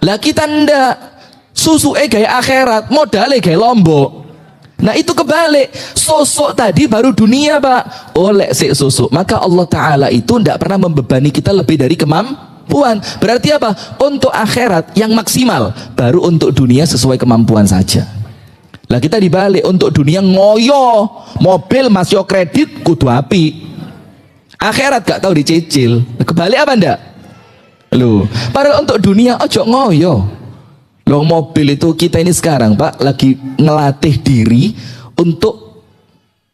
Lah kita ndak, susu gaya akhirat, modalnya gaya Lombok. Nah itu kebalik, sosok tadi baru dunia pak, oleh si sosok. Maka Allah Ta'ala itu ndak pernah membebani kita lebih dari kemampuan. Berarti apa? Untuk akhirat yang maksimal, baru untuk dunia sesuai kemampuan saja. Lah kita dibalik, untuk dunia ngoyo, mobil masih kredit kudu api, akhirat gak tahu dicicil. Kebalik apa ndak? Loh, padahal untuk dunia ojo ngoyo. Loh, mobil itu kita ini sekarang pak lagi ngelatih diri untuk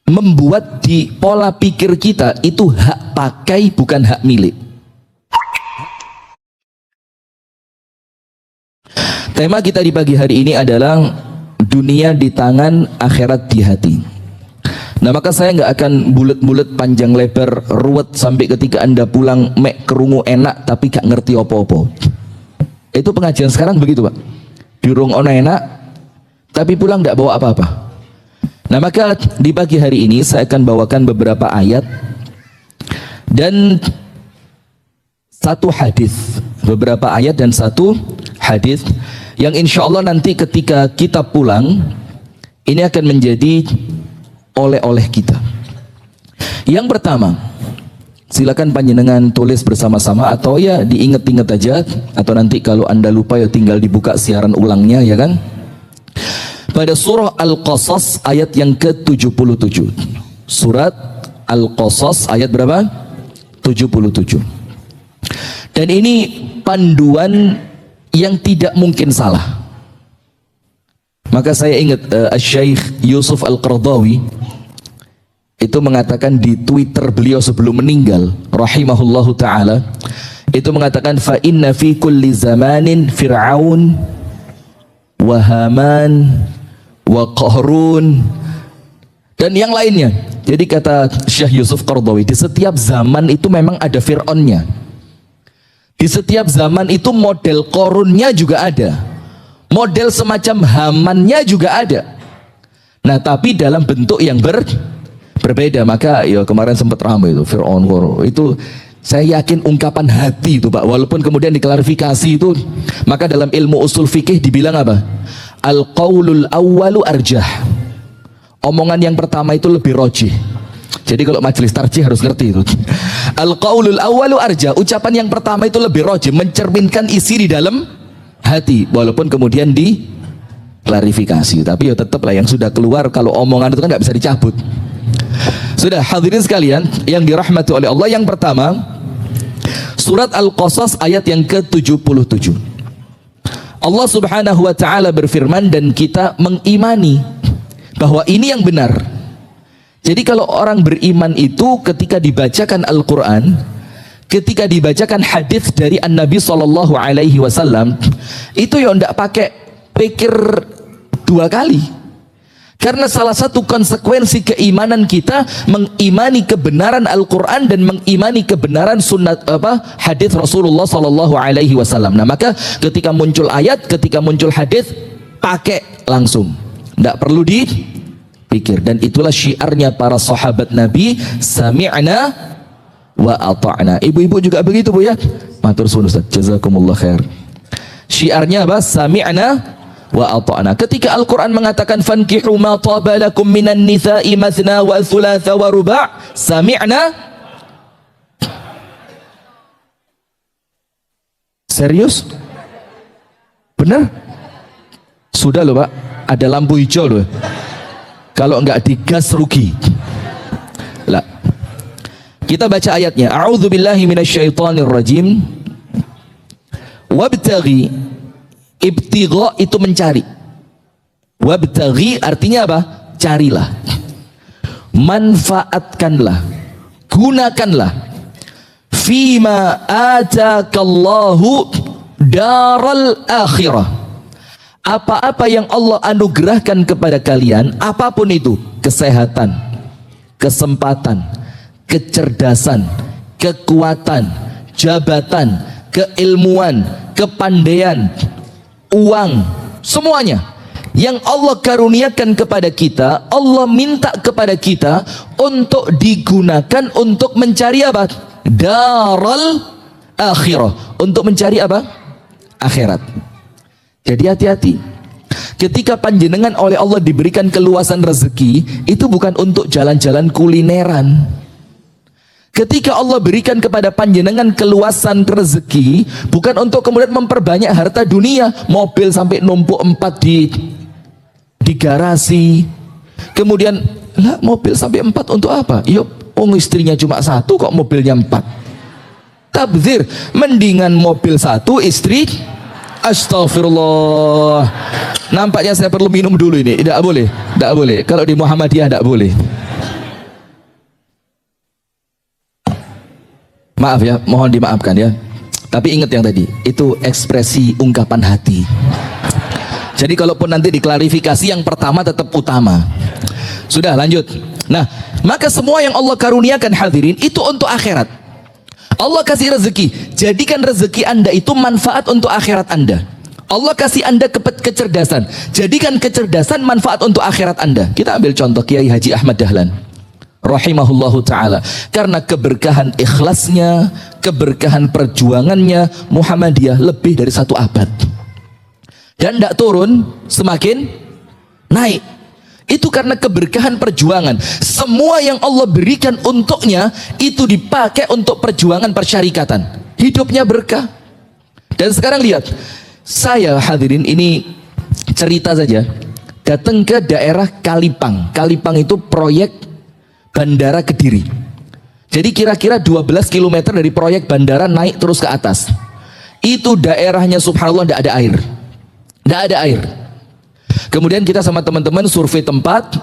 membuat di pola pikir kita itu hak pakai bukan hak milik. Tema kita di pagi hari ini adalah dunia di tangan, akhirat di hati. Nah maka saya nggak akan bulet-bulet panjang lebar ruwet sampai ketika anda pulang mek kerungu enak tapi gak ngerti opo-opo. Itu pengajian sekarang begitu pak, dirung ono enak tapi pulang nggak bawa apa-apa. Nah maka di pagi hari ini saya akan bawakan beberapa ayat dan satu hadis, beberapa ayat dan satu hadis yang insya Allah nanti ketika kita pulang ini akan menjadi oleh-oleh kita. Yang pertama, silakan panjenengan tulis bersama-sama atau ya diinget-inget aja, atau nanti kalau anda lupa ya tinggal dibuka siaran ulangnya ya kan. Pada surah Al-Qasas ayat yang ke-77. Surat Al-Qasas ayat berapa? 77. Dan ini panduan yang tidak mungkin salah. Maka saya ingat Syekh Yusuf Al-Qaradawi itu mengatakan di Twitter beliau sebelum meninggal rahimahullahu taala, itu mengatakan fa inna fi kulli zamanin fir'aun wa haman wa qahrun dan yang lainnya. Jadi kata Syekh Yusuf Qaradawi, di setiap zaman itu memang ada Fir'aunnya, di setiap zaman itu model Qarunnya juga ada, model semacam Hamannya juga ada. Nah tapi dalam bentuk yang berbeda. Maka ya kemarin sempat ramai itu Fir'aun itu, saya yakin ungkapan hati itu pak, walaupun kemudian diklarifikasi itu. Maka dalam ilmu usul fikih dibilang apa? Al-qaulul awwalu arjah, omongan yang pertama itu lebih rojih. Jadi kalau majelis tarjih harus ngerti itu. Al-qaulul awwalu arjah, ucapan yang pertama itu lebih rojih, mencerminkan isi di dalam hati, walaupun kemudian diklarifikasi. Tapi ya tetap lah yang sudah keluar, kalau omongan itu kan nggak bisa dicabut. Sudah hadirin sekalian yang dirahmati oleh Allah, yang pertama surat Al-Qasas ayat yang ke-77. Allah subhanahu wa ta'ala berfirman dan kita mengimani bahwa ini yang benar. Jadi kalau orang beriman itu ketika dibacakan Al-Quran, ketika dibacakan hadis dari An-Nabi SAW, itu ya ndak pakai pikir dua kali. Karena salah satu konsekuensi keimanan kita mengimani kebenaran Al-Quran dan mengimani kebenaran sunnah hadis Rasulullah SAW. Nah maka ketika muncul ayat, ketika muncul hadis, pakai langsung, ndak perlu dipikir. Dan itulah syiarnya para sahabat Nabi, sami'na wa ata'na. Ibu-ibu juga begitu bu ya, matur suwun Ustaz, jazakumullah khair. Syiarnya apa? Sami'na wa ata'na. Ketika Al-Quran mengatakan fankihu ma taba lakum minan nisa'i mathna wa thulatha wa ruba', sami'na. Serius? Benar? Sudah loh pak, ada lampu hijau loh, kalau enggak digas rugi lah. Kita baca ayatnya. A'udzubillahi minasyaitonirrajim. Wabtaghi, ibtigha itu mencari, wabtaghi artinya apa? Carilah, manfaatkanlah, gunakanlah, fima atakallahu daral akhirah, apa-apa yang Allah anugerahkan kepada kalian, apapun itu, kesehatan, kesempatan, kecerdasan, kekuatan, jabatan, keilmuan, kepandaian, uang, semuanya yang Allah karuniakan kepada kita, Allah minta kepada kita untuk digunakan untuk mencari apa? Daral akhirah, untuk mencari apa? Akhirat. Jadi hati-hati. Ketika panjenengan oleh Allah diberikan keluasan rezeki, itu bukan untuk jalan-jalan kulineran. Ketika Allah berikan kepada panjenengan keluasan rezeki, bukan untuk kemudian memperbanyak harta dunia, mobil sampai numpuk 4 di garasi. Kemudian, lah mobil sampai 4 untuk apa? Yuk, istrinya cuma 1 kok mobilnya 4. Tabdzir, mendingan mobil 1, istri. Astagfirullah. Nampaknya saya perlu minum dulu ini. Tidak boleh, tidak boleh. Kalau di Muhammadiyah tidak boleh. Maaf ya, mohon dimaafkan ya. Tapi ingat yang tadi, itu ekspresi ungkapan hati. Jadi kalaupun nanti diklarifikasi, yang pertama tetap utama. Sudah, lanjut. Nah, maka semua yang Allah karuniakan hadirin itu untuk akhirat. Allah kasih rezeki, jadikan rezeki Anda itu manfaat untuk akhirat Anda. Allah kasih Anda kecerdasan, jadikan kecerdasan manfaat untuk akhirat Anda. Kita ambil contoh Kiai Haji Ahmad Dahlan rahimahullahu ta'ala. Karena keberkahan ikhlasnya, keberkahan perjuangannya, Muhammadiyah lebih dari 1 abad. Dan tidak turun, semakin naik. Itu karena keberkahan perjuangan. Semua yang Allah berikan untuknya, itu dipakai untuk perjuangan persyarikatan. Hidupnya berkah. Dan sekarang lihat, saya hadirin ini cerita saja. Datang ke daerah Kalipang. Kalipang itu proyek Bandara Kediri. Jadi kira-kira 12 km dari proyek bandara naik terus ke atas. Itu daerahnya subhanallah tidak ada air. Tidak ada air. Kemudian kita sama teman-teman survei tempat.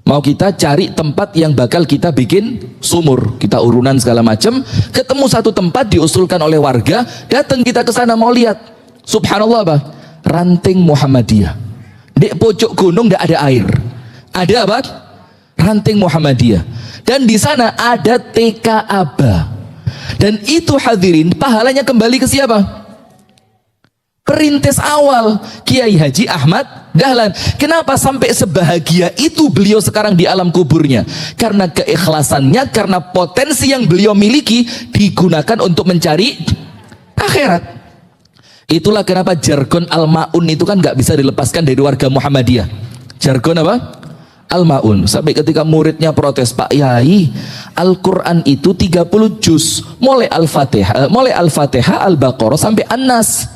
Mau kita cari tempat yang bakal kita bikin sumur. Kita urunan segala macam. Ketemu satu tempat diusulkan oleh warga. Datang kita ke sana mau lihat. Subhanallah apa? Ranting Muhammadiyah. Di pojok gunung tidak ada air. Ada apa? Ranting Muhammadiyah. Dan di sana ada TK Aba. Dan itu hadirin pahalanya kembali ke siapa? Perintis awal Kiai Haji Ahmad Dahlan. Kenapa sampai sebahagia itu beliau sekarang di alam kuburnya? Karena keikhlasannya, karena potensi yang beliau miliki digunakan untuk mencari akhirat. Itulah kenapa jargon Al-Ma'un itu kan nggak bisa dilepaskan dari warga Muhammadiyah. Jargon apa? Al-Ma'un. Sampai ketika muridnya protes, Pak Yai, Al-Quran itu 30 juz, mulai Al-Fatihah, Al-Baqarah sampai An-Nas.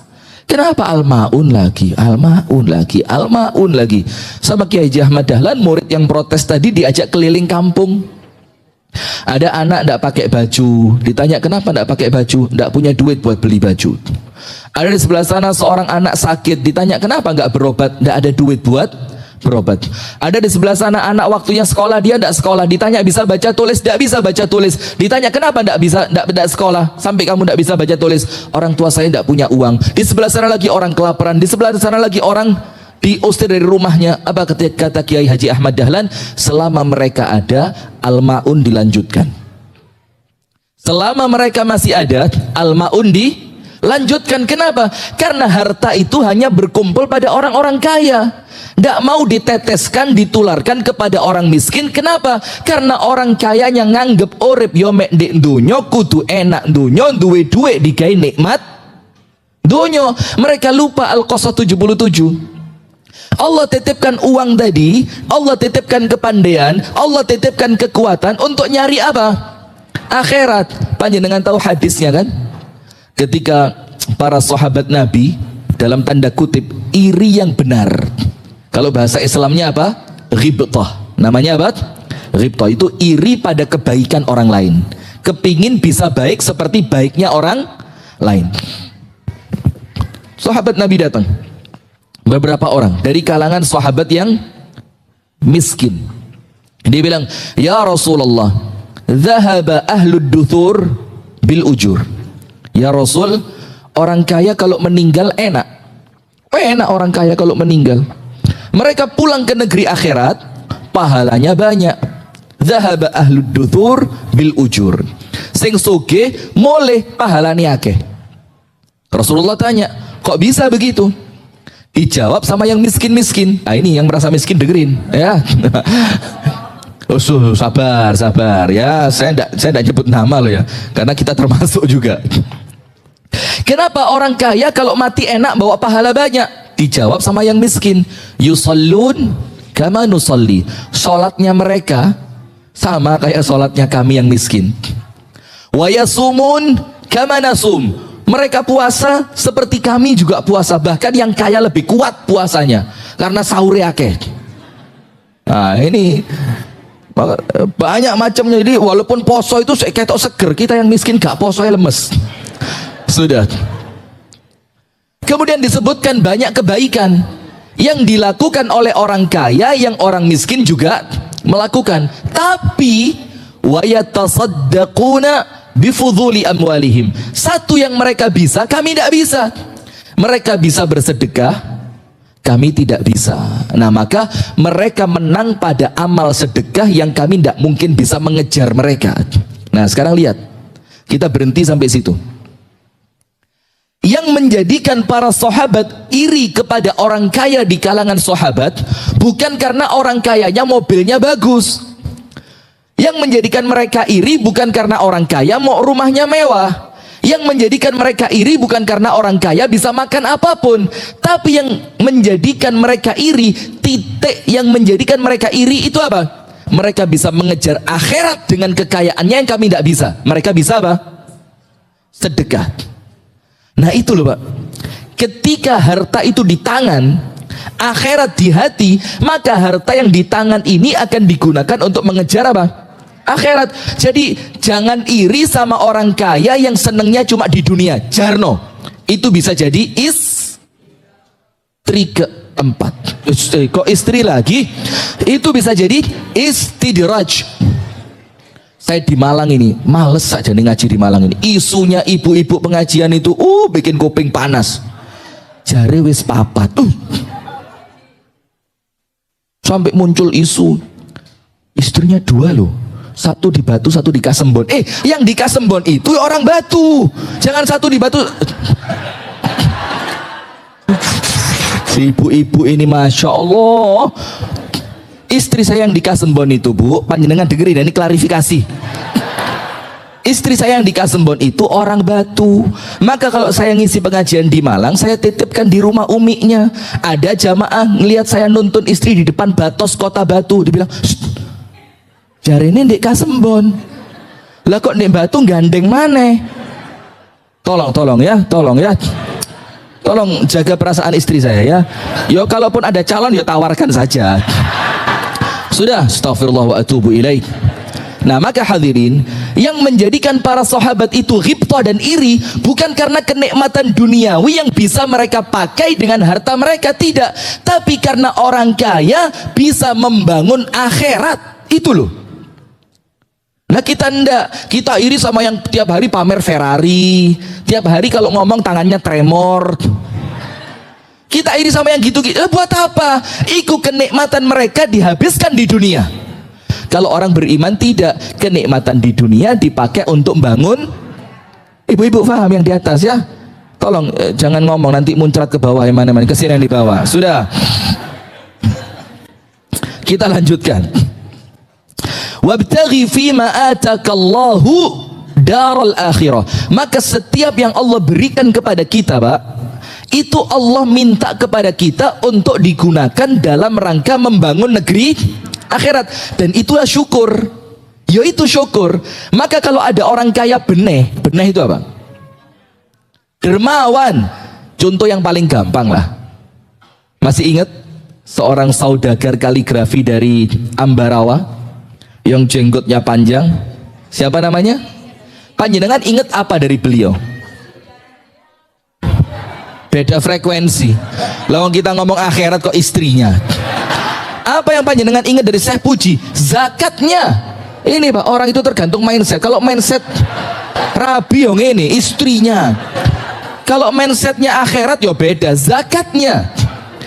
Kenapa Al-Ma'un lagi? Al-Ma'un lagi, Al-Ma'un lagi. Sama Kiai Haji Ahmad Dahlan, murid yang protes tadi diajak keliling kampung. Ada anak tidak pakai baju, ditanya kenapa tidak pakai baju? Tidak punya duit buat beli baju. Ada di sebelah sana seorang anak sakit, ditanya kenapa nggak berobat? Tidak ada duit buat berobat. Ada di sebelah sana anak waktunya sekolah, dia tidak sekolah, ditanya bisa baca tulis, tidak bisa baca tulis, ditanya kenapa tidak sekolah, sampai kamu tidak bisa baca tulis? Orang tua saya tidak punya uang. Di sebelah sana lagi orang kelaparan, di sebelah sana lagi orang diusir dari rumahnya. Apa kata Kiai Haji Ahmad Dahlan? Selama mereka ada, Al-Ma'un dilanjutkan. Selama mereka masih ada, Al-Ma'un dilanjutkan. Kenapa? Karena harta itu hanya berkumpul pada orang-orang kaya. Tidak mau diteteskan, ditularkan kepada orang miskin. Kenapa? Karena orang kayanya nganggep urip yo mek ndek dunyo kudu enak dunyo, duwe digawe nikmat dunyo. Mereka lupa Al-Qasas 77. Allah titipkan uang tadi, Allah titipkan kepandaian, Allah titipkan kekuatan untuk nyari apa? Akhirat. Panjenengan tahu hadisnya kan? Ketika para sahabat Nabi dalam tanda kutip iri yang benar. Kalau bahasa Islamnya apa? Ghibtah. Namanya apa? Ghibtah itu iri pada kebaikan orang lain. Kepingin bisa baik seperti baiknya orang lain. Sahabat Nabi datang. Beberapa orang dari kalangan sahabat yang miskin. Dia bilang, "Ya Rasulullah, dhahaba ahlud duthur bil ujur." Ya Rasul, orang kaya kalau meninggal enak. Enak orang kaya kalau meninggal. Mereka pulang ke negeri akhirat, pahalanya banyak. Dhahaba ahlud duthur bil ujur. Sing sugih moleh pahalane akeh. Rasulullah tanya, kok bisa begitu? Dijawab sama yang miskin-miskin. Nah ini yang merasa miskin dengerin ya. Sabar ya, saya enggak nyebut nama loh ya, karena kita termasuk juga. Kenapa orang kaya kalau mati enak bawa pahala banyak? Dijawab sama yang miskin, yusallun kama nusalli. Salatnya mereka sama kayak salatnya kami yang miskin. Wa yasumun kama nasum. Mereka puasa seperti kami juga puasa, bahkan yang kaya lebih kuat puasanya karena sahur akeh. Nah, ini banyak macamnya. Jadi walaupun poso itu ketok seger, kita yang miskin gak poso lemes. Sudah. Kemudian disebutkan banyak kebaikan yang dilakukan oleh orang kaya yang orang miskin juga melakukan. Tapi wa yatasaddaquna bifudhuli amwalihim. Satu yang mereka bisa, kami tidak bisa. Mereka bisa bersedekah, kami tidak bisa. Nah, maka mereka menang pada amal sedekah yang kami tidak mungkin bisa mengejar mereka. Nah, sekarang lihat, kita berhenti sampai situ. Yang menjadikan para sahabat iri kepada orang kaya di kalangan sahabat bukan karena orang kayanya mobilnya bagus. Yang menjadikan mereka iri bukan karena orang kaya mau rumahnya mewah. Yang menjadikan mereka iri bukan karena orang kaya bisa makan apapun, tapi yang menjadikan mereka iri, titik yang menjadikan mereka iri itu apa? Mereka bisa mengejar akhirat dengan kekayaannya yang kami tidak bisa. Mereka bisa apa? Sedekah. Nah itu loh Pak, ketika harta itu di tangan, akhirat di hati, maka harta yang di tangan ini akan digunakan untuk mengejar apa? Akhirat. Jadi jangan iri sama orang kaya yang senengnya cuma di dunia. Jarno, itu bisa jadi istri keempat. Kok istri lagi? Itu bisa jadi istidraj. Saya di Malang ini, males saja nih ngaji di Malang ini. Isunya ibu-ibu pengajian itu, bikin kuping panas. Jare wis papat. Sampai muncul isu, istrinya 2 loh. Satu di Batu, satu di Kasembon. Yang di Kasembon itu orang Batu. Jangan satu di Batu. Si ibu-ibu ini Masya Allah. Istri saya yang di Kasembon itu Bu, panjenengan dengerin, ini klarifikasi. Istri saya yang di Kasembon itu orang Batu. Maka kalau saya ngisi pengajian di Malang, saya titipkan di rumah uminya. Ada jamaah ngelihat saya nuntun istri di depan Batos kota Batu, dibilang, jari ini di Kasembon. Lah kok di Batu gandeng mana? Tolong ya. Tolong jaga perasaan istri saya ya. Yo kalaupun ada calon ya tawarkan saja. Sudah, astagfirullah wa atubu ilaih. Nah, maka hadirin, yang menjadikan para sahabat itu ghibthah dan iri bukan karena kenikmatan duniawi yang bisa mereka pakai dengan harta mereka, tidak, tapi karena orang kaya bisa membangun akhirat. Itu loh. Nah, kita ndak, kita iri sama yang tiap hari pamer Ferrari, tiap hari kalau ngomong tangannya tremor. Kita iri sama yang gitu-gitu. Buat apa? Iku kenikmatan mereka dihabiskan di dunia. Kalau orang beriman tidak, kenikmatan di dunia dipakai untuk membangun. Ibu-ibu paham yang di atas ya? Tolong jangan ngomong nanti muncrat ke bawah yang mana-mana, kesini yang di bawah. Sudah. Kita lanjutkan. Wabtaghi fima atakallahu daral akhirah. Maka setiap yang Allah berikan kepada kita, Pak, itu Allah minta kepada kita untuk digunakan dalam rangka membangun negeri akhirat. Dan itulah syukur. Yaitu syukur. Maka kalau ada orang kaya beneh itu apa? Dermawan. Contoh yang paling gampang lah. Masih ingat seorang saudagar kaligrafi dari Ambarawa yang jenggotnya panjang? Siapa namanya? Panjenengan ingat apa dari beliau? Beda frekuensi. Lawang kita ngomong akhirat kok istrinya. Apa yang panjenengan ingat dari Syekh Puji? Zakatnya. Ini Pak, orang itu tergantung mindset. Kalau mindset rabi yang ini istrinya. Kalau mindsetnya akhirat ya beda, zakatnya.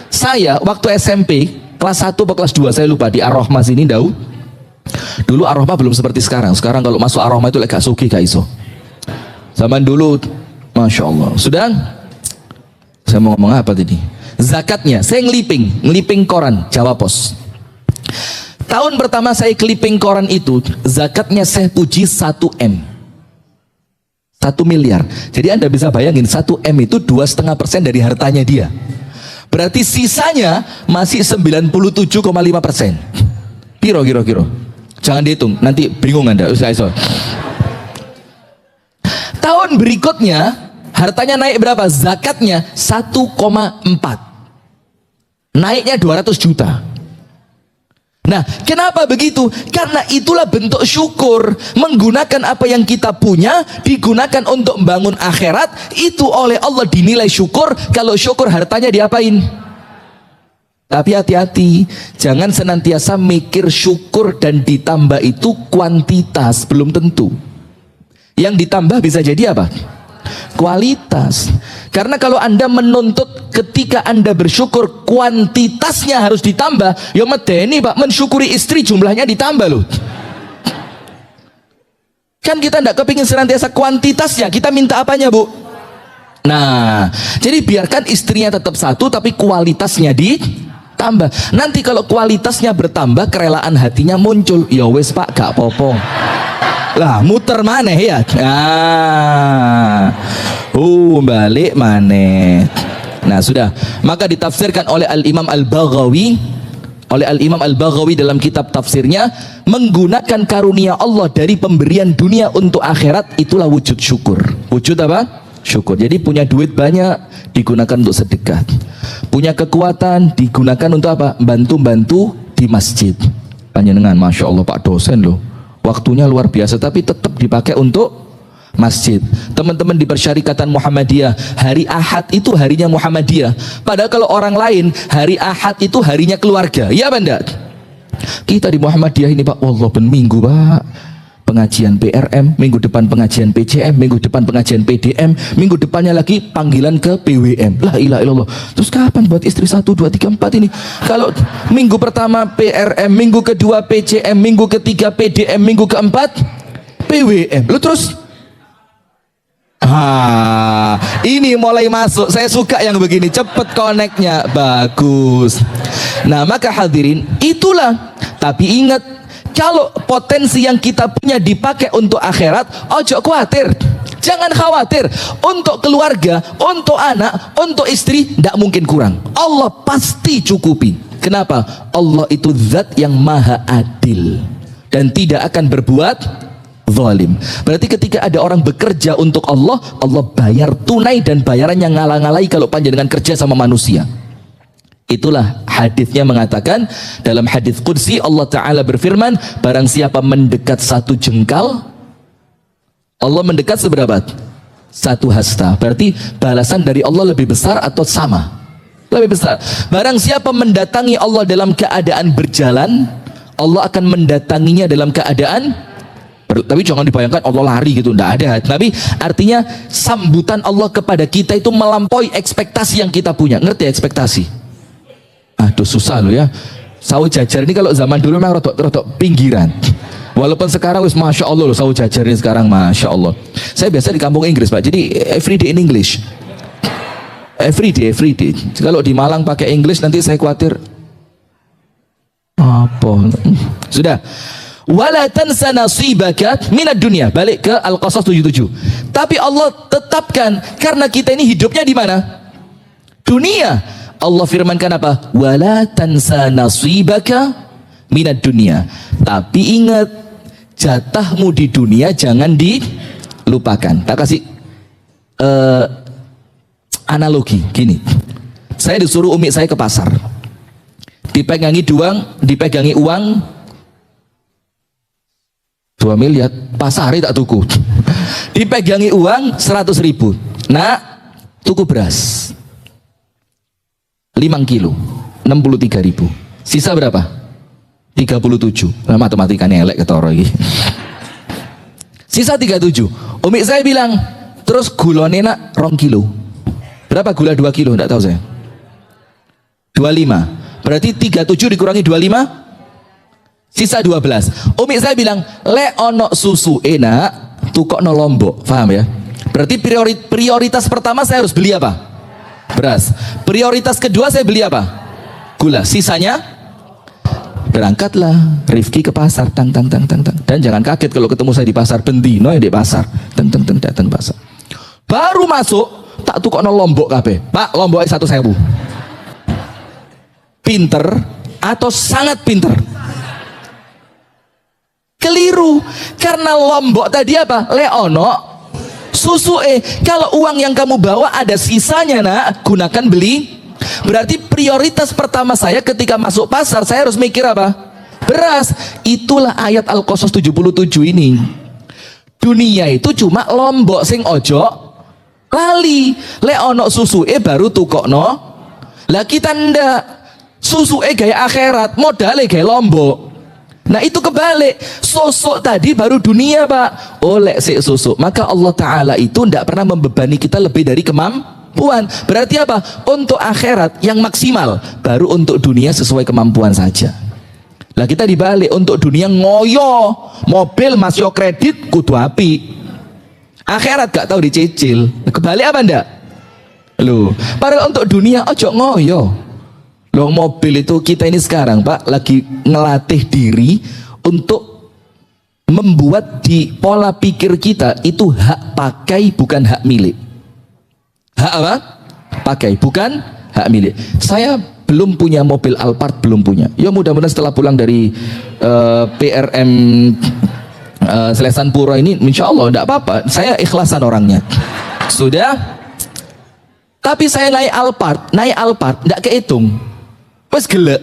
Saya waktu SMP kelas 1 atau kelas 2 saya lupa, di Ar-Rahmah sini Daud. Dulu Ar-Rahmah belum seperti sekarang. Sekarang kalau masuk Ar-Rahmah itu agak suki gak iso. Zaman dulu Masya Allah. Sudah. Saya mau ngomong apa tadi? Zakatnya, saya ngeliping koran Jawa Pos. Tahun pertama saya keliping koran itu, zakatnya saya puji 1 M. 1 miliar. Jadi Anda bisa bayangin 1 M itu 2,5% dari hartanya dia. Berarti sisanya masih 97,5%. Piro kira-kira? Jangan dihitung, nanti bingung Anda. Tahun berikutnya hartanya naik berapa? Zakatnya 1,4. Naiknya 200 juta. Nah, kenapa begitu? Karena itulah bentuk syukur. Menggunakan apa yang kita punya, digunakan untuk membangun akhirat, itu oleh Allah dinilai syukur. Kalau syukur hartanya diapain? Tapi hati-hati, jangan senantiasa mikir syukur dan ditambah itu kuantitas, belum tentu. Yang ditambah bisa jadi apa? Kualitas. Karena kalau Anda menuntut ketika Anda bersyukur kuantitasnya harus ditambah, ya medeni Pak, mensyukuri istri jumlahnya ditambah loh. Kan kita tidak kepingin senantiasa kuantitasnya, kita minta apanya Bu? Nah, jadi biarkan istrinya tetap satu tapi kualitasnya ditambah. Nanti kalau kualitasnya bertambah, kerelaan hatinya muncul. Ya wes Pak, gak apa-apa. Lah muter maneh ya. Balik maneh. Nah sudah, maka ditafsirkan oleh Al-Imam Al-Baghawi, dalam kitab tafsirnya, menggunakan karunia Allah dari pemberian dunia untuk akhirat, itulah wujud syukur. Wujud apa? Syukur. Jadi punya duit banyak digunakan untuk sedekah, punya kekuatan digunakan untuk apa? Bantu-bantu di masjid. Panjenengan Masya Allah Pak dosen loh, waktunya luar biasa tapi tetap dipakai untuk masjid. Teman-teman di Persyarikatan Muhammadiyah, hari Ahad itu harinya Muhammadiyah, padahal kalau orang lain hari Ahad itu harinya keluarga. Ya benda, kita di Muhammadiyah ini Pak, Allah ben minggu Pak pengajian PRM, minggu depan pengajian PCM, minggu depan pengajian PDM, minggu depannya lagi panggilan ke PWM. La ilaha illallah. Terus kapan buat istri 1, 2, 3, 4 ini? Kalau minggu pertama PRM, minggu kedua PCM, minggu ketiga PDM, minggu keempat PWM. Lu terus ini mulai masuk. Saya suka yang begini, cepet koneknya, bagus. Nah maka hadirin, itulah. Tapi ingat, kalau potensi yang kita punya dipakai untuk akhirat, ojo khawatir, jangan khawatir. Untuk keluarga, untuk anak, untuk istri, tidak mungkin kurang. Allah pasti cukupi. Kenapa? Allah itu zat yang maha adil dan tidak akan berbuat zalim. Berarti ketika ada orang bekerja untuk Allah, Allah bayar tunai, dan bayarannya ngalah-ngalahi kalau panjenengan kerja sama manusia. Itulah hadisnya mengatakan, dalam hadis qudsi Allah Ta'ala berfirman, barang siapa mendekat 1 jengkal, Allah mendekat seberapa? 1 hasta. Berarti balasan dari Allah lebih besar atau sama? Lebih besar. Barang siapa mendatangi Allah dalam keadaan berjalan, Allah akan mendatanginya dalam keadaan tapi jangan dibayangkan Allah lari gitu, tidak ada. Tapi artinya sambutan Allah kepada kita itu melampaui ekspektasi yang kita punya. Ngerti ekspektasi? Aduh susah loh ya. Sawo jajar ini kalau zaman dulu memang rotok pinggiran. Walaupun sekarang wis Masya Allah loh, sawo jajar ini sekarang Masya Allah. Saya biasa di kampung Inggris Pak, jadi everyday in English. Everyday. Kalau di Malang pakai English nanti saya khawatir apa. Sudah. Wala tansa nasibaka minad dunya. Balik ke Al-Qasas 77. Tapi Allah tetapkan, karena kita ini hidupnya di mana? Dunia. Allah firmankan apa? Wala tansa nasibaka minad dunya. Tapi ingat, jatahmu di dunia jangan dilupakan. Tak kasih analogi gini. Saya disuruh umi saya ke pasar. Dipegangi uang 2 miliar, pasari tak tuku. Dipegangi uang 100.000. Nah, tuku beras 5 kilo 63.000. Sisa berapa? 37. Nah, matematikanya elek ketara iki. Sisa 37. Umi saya bilang, terus gulone nak 2 kilo. Berapa gula 2 kilo? Enggak tahu saya. 25. Berarti 37 dikurangi 25, sisa 12. Umi saya bilang, le ono susu enak, tukokno Lombok. Paham ya? Berarti prioritas pertama saya harus beli apa? Beras. Prioritas kedua saya beli apa? Gula. Sisanya berangkatlah Rifki ke pasar, tang. Dan jangan kaget kalau ketemu saya di pasar, bendino ya di pasar, datang pasar. Baru masuk tak tukokno Lombok kabeh. Pak, Lombok 1.000. pinter atau sangat pinter? Keliru, karena Lombok tadi apa? Leono susu. Kalau uang yang kamu bawa ada sisanya nak, gunakan beli. Berarti prioritas pertama saya ketika masuk pasar, saya harus mikir apa? Beras. Itulah ayat Al-Qasas 77 ini. Dunia itu cuma Lombok sing ojo lali. Leono susu baru tukokno. Lah kita ndak, susu gaya akhirat, modalnya gaya Lombok. Nah itu kebalik, sosok tadi baru dunia pak. Oleh si sosok, maka Allah Ta'ala itu tidak pernah membebani kita lebih dari kemampuan. Berarti apa? Untuk akhirat yang maksimal, baru untuk dunia sesuai kemampuan saja. Lah kita dibalik, untuk dunia ngoyo, mobil masih kredit kudu api, akhirat gak tahu dicicil. Kebalik apa ndak? Loh, padahal untuk dunia ojo ngoyo. Loh, mobil itu kita ini sekarang pak lagi ngelatih diri untuk membuat di pola pikir kita itu hak pakai bukan hak milik. Hak apa? Pakai bukan hak milik. Saya belum punya mobil Alphard, belum punya. Ya mudah-mudahan setelah pulang dari PRM Selesan Pura ini insya Allah tidak apa-apa, saya ikhlasan orangnya. Sudah. Tapi saya naik Alphard tidak kehitung. Wes gelek.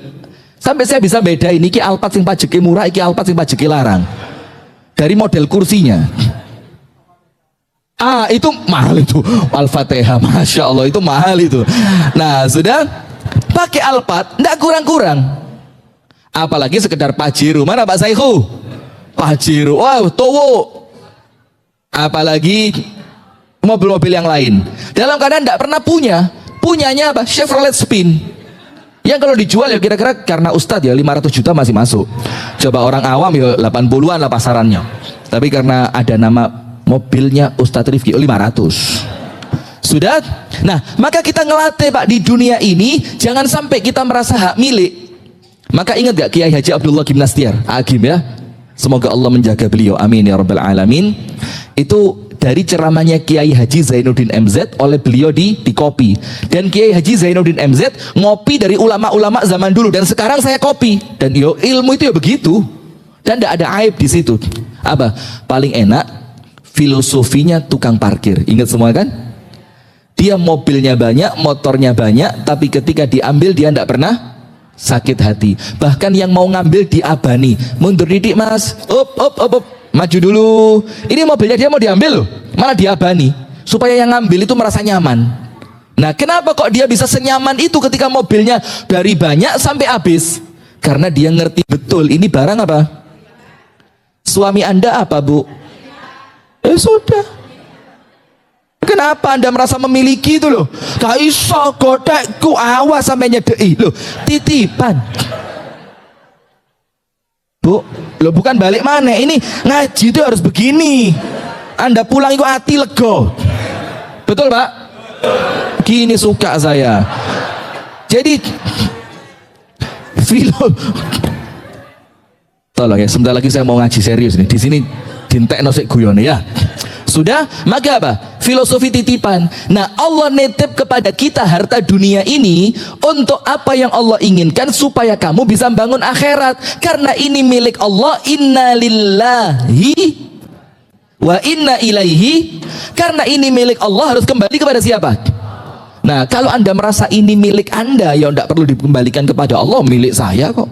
Sampai saya bisa beda ini ki Alphard sing pajeke murah, iki Alphard sing pajeke larang. Dari model kursinya. Itu mahal itu. Al-Fatihah, Masya Allah itu mahal itu. Nah, sudah pakai Alphard enggak kurang-kurang. Apalagi sekedar Pajero. Mana Pak Saihu? Pajero. Wow, Towo. Apalagi mobil-mobil yang lain. Dalam keadaan enggak pernah punya. Punyanya apa? Chevrolet Spin. Yang kalau dijual ya kira-kira karena Ustadz ya 500 juta masih masuk. Coba orang awam ya 80-an lah pasarannya. Tapi karena ada nama mobilnya Ustadz Rifki 500. Sudah? Nah, maka kita ngelatih Pak di dunia ini jangan sampai kita merasa hak milik. Maka ingat gak Kiai Haji Abdullah Gimnastiar Agim ya? Semoga Allah menjaga beliau. Amin ya rabbal alamin. Itu dari ceramahnya Kiai Haji Zainuddin MZ oleh beliau di copy. Dan Kiai Haji Zainuddin MZ ngopi dari ulama-ulama zaman dulu dan sekarang saya copy. Dan ilmu itu ya begitu. Dan tidak ada aib di situ. Apa? Paling enak filosofinya tukang parkir. Ingat semua kan? Dia mobilnya banyak, motornya banyak, tapi ketika diambil dia tidak pernah sakit hati. Bahkan yang mau ngambil diabani. Mundur didik mas. Up. Maju dulu. Ini mobilnya dia mau diambil loh, malah diabani supaya yang ngambil itu merasa nyaman. Nah, kenapa kok dia bisa senyaman itu ketika mobilnya dari banyak sampai habis? Karena dia ngerti betul ini barang apa? Suami Anda apa, Bu? Sudah. Kenapa Anda merasa memiliki itu loh? Gak iso godekku, awas sampai nyedei loh. Titipan. Bu, lo bukan balik mana, ini ngaji itu harus begini. Anda pulang itu hati lego. Betul Pak? Gini suka saya. Jadi tolong ya, sebentar lagi saya mau ngaji serius nih. Di sini dintek nosek guyon ya. Sudah, maka apa? Filosofi titipan. Nah, Allah nitip kepada kita harta dunia ini untuk apa yang Allah inginkan supaya kamu bisa bangun akhirat. Karena ini milik Allah. Inna lillahi wa inna ilaihi. Karena ini milik Allah harus kembali kepada siapa? Nah, kalau Anda merasa ini milik Anda, ya tidak perlu dikembalikan kepada Allah, milik saya kok.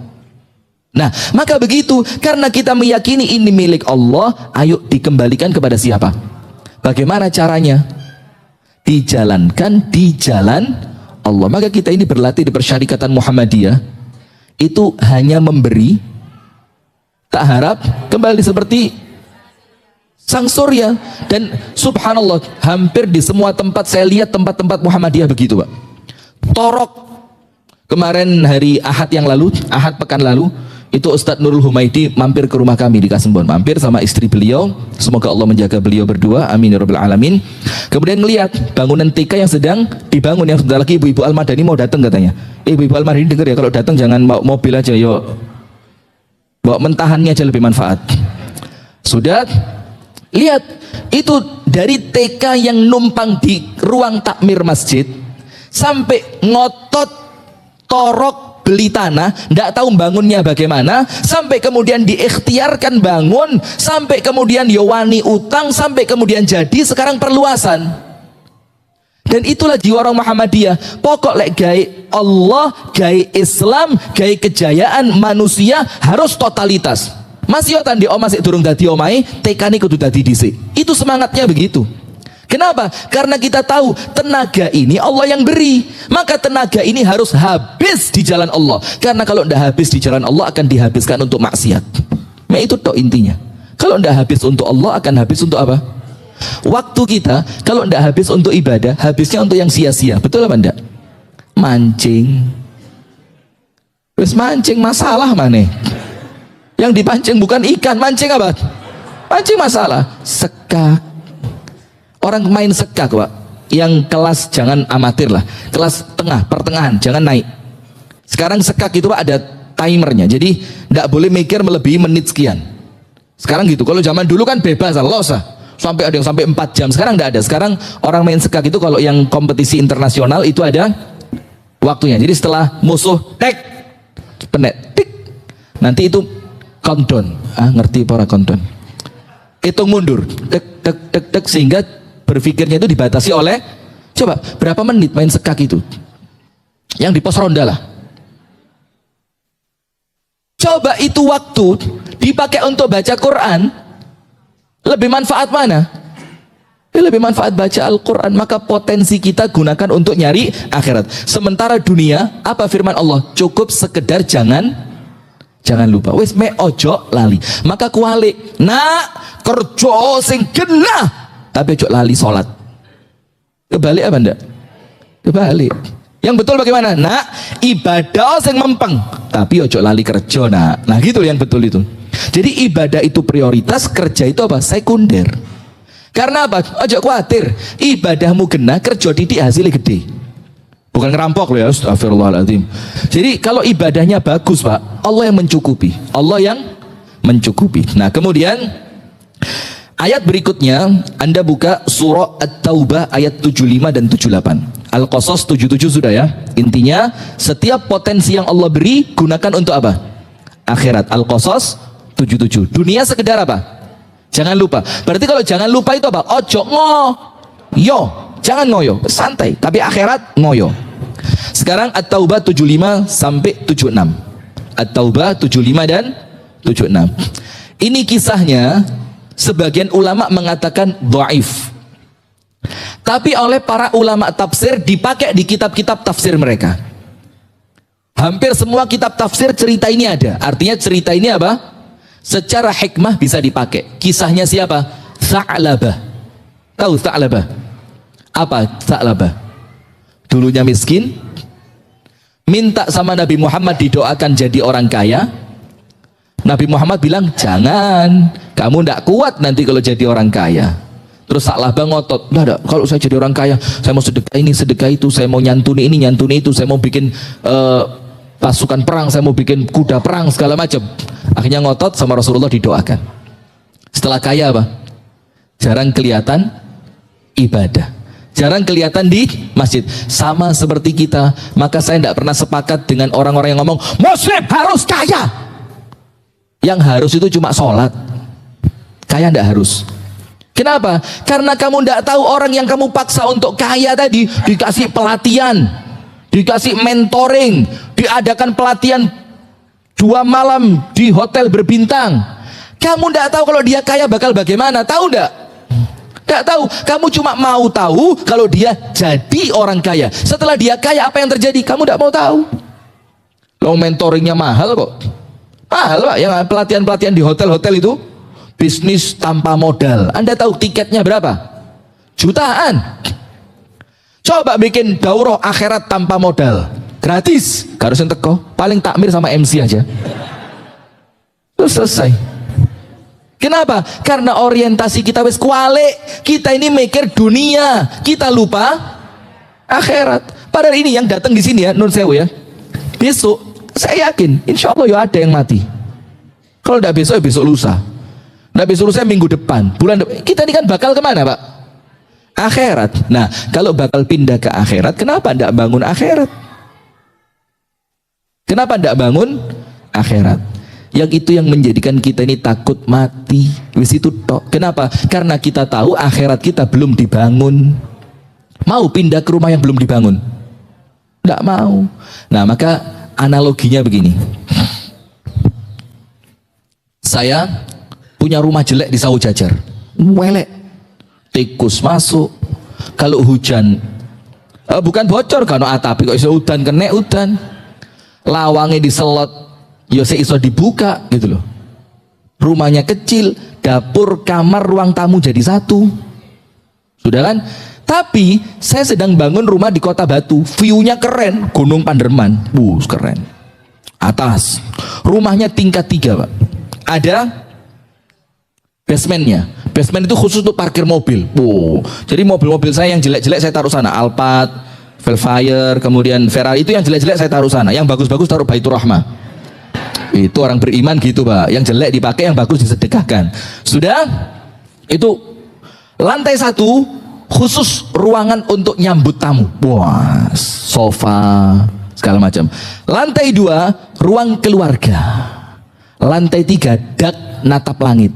Nah, maka begitu, karena kita meyakini ini milik Allah, ayo dikembalikan kepada siapa? Bagaimana caranya? Dijalankan di jalan Allah. Maka kita ini berlatih di Persyarikatan Muhammadiyah, itu hanya memberi, tak harap kembali seperti sang surya. Dan subhanallah, hampir di semua tempat saya lihat tempat-tempat Muhammadiyah begitu Pak. Torok. Kemarin hari Ahad yang lalu, Ahad pekan lalu, itu Ustadz Nurul Humaidi mampir ke rumah kami di Kasembon, mampir sama istri beliau, semoga Allah menjaga beliau berdua, amin ya rabbal alamin. Kemudian melihat bangunan TK yang sedang dibangun, yang sebentar lagi Ibu Almadani mau datang katanya. Ibu Almadani dengar ya, kalau datang jangan bawa mobil aja, yo bawa mentahannya aja lebih manfaat. Sudah lihat itu dari TK yang numpang di ruang takmir masjid sampai ngotot torok beli tanah, tidak tahu bangunnya bagaimana, sampai kemudian diikhtiarkan bangun, sampai kemudian yowani utang, sampai kemudian jadi sekarang perluasan. Dan itulah jiwa orang Muhammadiyah. Pokok lek gai Allah, gai Islam, gai kejayaan manusia harus totalitas. Mas yo tandi omah sik durung dadi omahe, tekani kudu dadi dhisik. Itu semangatnya begitu. Kenapa? Karena kita tahu tenaga ini Allah yang beri. Maka tenaga ini harus habis di jalan Allah. Karena kalau tidak habis di jalan Allah akan dihabiskan untuk maksiat. Nah itu toh intinya. Kalau tidak habis untuk Allah akan habis untuk apa? Waktu kita kalau tidak habis untuk ibadah, habisnya untuk yang sia-sia. Betul apa enggak? Mancing. Terus mancing masalah mana? Yang dipancing bukan ikan, mancing apa? Mancing masalah. Sekak. Orang main sekak, Pak. Yang kelas jangan amatir lah. Kelas tengah, pertengahan, jangan naik. Sekarang sekak itu Pak ada timernya. Jadi tidak boleh mikir melebihi menit sekian. Sekarang gitu. Kalau zaman dulu kan bebas, Allah usah. Sampai ada yang sampai 4 jam. Sekarang tidak ada. Sekarang orang main sekak itu kalau yang kompetisi internasional itu ada waktunya. Jadi setelah musuh tek, penet, tik. Nanti itu countdown, ngerti para countdown, hitung mundur, tek tek tek tek, sehingga berpikirnya itu dibatasi oleh, coba berapa menit main sekak itu, yang di pos ronda lah. Coba itu waktu dipakai untuk baca Quran, lebih manfaat mana? Lebih manfaat baca Al-Quran. Maka potensi kita gunakan untuk nyari akhirat. Sementara dunia, apa firman Allah? Cukup sekedar jangan lupa, wis me ojo lali. Maka kualik, nak kerja sing genah tapi ojo lali sholat. Kebalik apa ndak? Kebalik. Yang betul bagaimana? Nak ibadah sing mempeng tapi ojo lali kerja, nak. Nah gitu yang betul itu. Jadi ibadah itu prioritas, kerja itu apa? Sekunder. Karena apa? Ojo khawatir, ibadahmu genah, kerja didik hasilnya gede. Bukan ngerampok loh ya, astagfirullahaladzim. Jadi kalau ibadahnya bagus Pak, Allah yang mencukupi. Allah yang mencukupi. Nah kemudian ayat berikutnya, Anda buka surah At-Taubah ayat 75 dan 78. Al-Qasas 77 sudah ya. Intinya setiap potensi yang Allah beri gunakan untuk apa? Akhirat. Al-Qasas 77. Dunia sekedar apa? Jangan lupa. Berarti kalau jangan lupa itu apa? Ojo ngoyo. Jangan ngoyo, santai. Tapi akhirat ngoyo. Sekarang At-Taubah 75 sampai 76. At-Taubah 75 dan 76. Ini kisahnya sebagian ulama mengatakan dhaif. Tapi oleh para ulama tafsir dipakai di kitab-kitab tafsir mereka. Hampir semua kitab tafsir cerita ini ada. Artinya cerita ini apa? Secara hikmah bisa dipakai. Kisahnya siapa? Tha'labah. Tahu Tha'labah? Apa Tha'labah? Dulunya miskin, minta sama Nabi Muhammad didoakan jadi orang kaya. Nabi Muhammad bilang, jangan, kamu tidak kuat nanti kalau jadi orang kaya. Terus Tha'labah ngotot, enggak, kalau saya jadi orang kaya, saya mau sedekah ini, sedekah itu, saya mau nyantuni ini, nyantuni itu, saya mau bikin pasukan perang, saya mau bikin kuda perang, segala macam. Akhirnya ngotot sama Rasulullah, didoakan. Setelah kaya apa? Jarang kelihatan ibadah, jarang kelihatan di masjid. Sama seperti kita. Maka saya tidak pernah sepakat dengan orang-orang yang ngomong Muslim harus kaya. Yang harus itu cuma sholat, kaya tidak harus. Kenapa? Karena kamu tidak tahu orang yang kamu paksa untuk kaya tadi dikasih pelatihan, dikasih mentoring, diadakan pelatihan 2 malam di hotel berbintang. Kamu tidak tahu kalau dia kaya bakal bagaimana. Tahu tidak? Tidak tahu. Kamu cuma mau tahu kalau dia jadi orang kaya. Setelah dia kaya apa yang terjadi? Kamu tidak mau tahu. Lo mentoringnya mahal kok. Mahal Pak. Yang pelatihan-pelatihan di hotel-hotel itu bisnis tanpa modal. Anda tahu tiketnya berapa? Jutaan. Coba bikin daurah akhirat tanpa modal, gratis, gak harus teko, paling takmir sama MC aja, terus selesai. Kenapa? Karena orientasi kita wis kualik. Kita ini mikir dunia, kita lupa akhirat. Padahal ini yang datang di sini ya, nun sewu ya, besok saya yakin insya Allah ya ada yang mati. Kalau tidak besok ya besok lusa, tidak besok lusa minggu depan, bulan depan. Kita ini kan bakal kemana Pak? Akhirat. Nah kalau bakal pindah ke akhirat, kenapa tidak bangun akhirat? Kenapa tidak bangun akhirat? Yang itu yang menjadikan kita ini takut mati. Wis itu tok. Kenapa? Karena kita tahu akhirat kita belum dibangun. Mau pindah ke rumah yang belum dibangun? Tidak mau. Nah, maka analoginya begini. Saya punya rumah jelek di Sawu Jajar. Welek. Tikus masuk. Kalau hujan, bukan bocor karena atapi kok iso udan, kena udan. Lawangnya diselot, ya iso dibuka gitu loh. Rumahnya kecil, dapur, kamar, ruang tamu jadi satu. Sudah kan? Tapi saya sedang bangun rumah di Kota Batu, view-nya keren, Gunung Panderman, keren. Atas, rumahnya tingkat 3 Pak. Ada basementnya. Basement itu khusus untuk parkir mobil. Jadi mobil-mobil saya yang jelek-jelek saya taruh sana. Alphard, Velfire, kemudian Ferrari, itu yang jelek-jelek saya taruh sana. Yang bagus-bagus taruh Baitur Rahmah. Itu orang beriman gitu Pak. Yang jelek dipakai, yang bagus disedekahkan. Sudah? Itu lantai 1 khusus ruangan untuk nyambut tamu. Wah, sofa segala macam. Lantai 2 ruang keluarga. Lantai 3 dak natap langit.